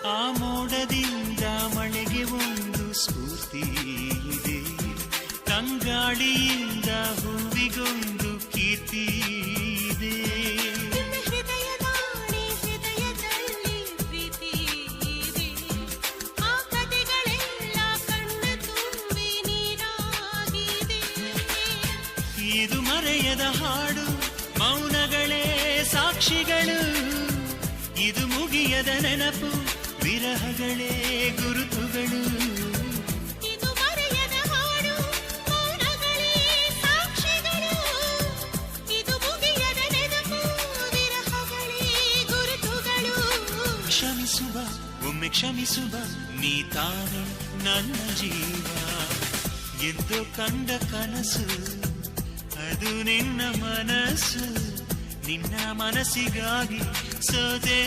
ಆ ಮೋಡದಿಂದ ಮಳೆಗೆ ಒಂದು ಸ್ಫೂರ್ತಿ ಇದೆ, ತಂಗಾಳಿಯಿಂದ ಹೂವಿಗೊಂದು ಕೀರ್ತಿ ಇದೆ. ಹೃದಯದಲ್ಲಿ ಪ್ರೀತಿ ಇದೆ, ಆ ಕಥೆಗಳೆಲ್ಲ ಕಣ್ಣು ತುಂಬಿ ನೀರಾಗಿದೆ. ಇದು ಮರೆಯದ ಹಾಡು, ಮೌನಗಳೇ ಸಾಕ್ಷಿಗಳು. ಇದು ಮುಗಿಯದ ನೆನಪು, ವಿರಹಗಳೇ ಗುರುತುಗಳು. ಇದು ಮರೆಯದ ಹಾಡು, ಮೌನಗಳೇ ಸಾಕ್ಷಿಗಳು. ಇದು ಮುಗಿಯದ ನೆನಪು, ವಿರಹಗಳೇ ಗುರುತುಗಳು. ಕ್ಷಮಿಸುವ, ಒಮ್ಮೆ ಕ್ಷಮಿಸುವ, ನೀ ತಾನೆ ನನ್ನ ಜೀವ. ಎಂದು ಕಂಡ ಕನಸು ಅದು ನಿನ್ನ ಮನಸ್ಸು, ನಿನ್ನ ಮನಸ್ಸಿಗಾಗಿ ಸೋದೆ.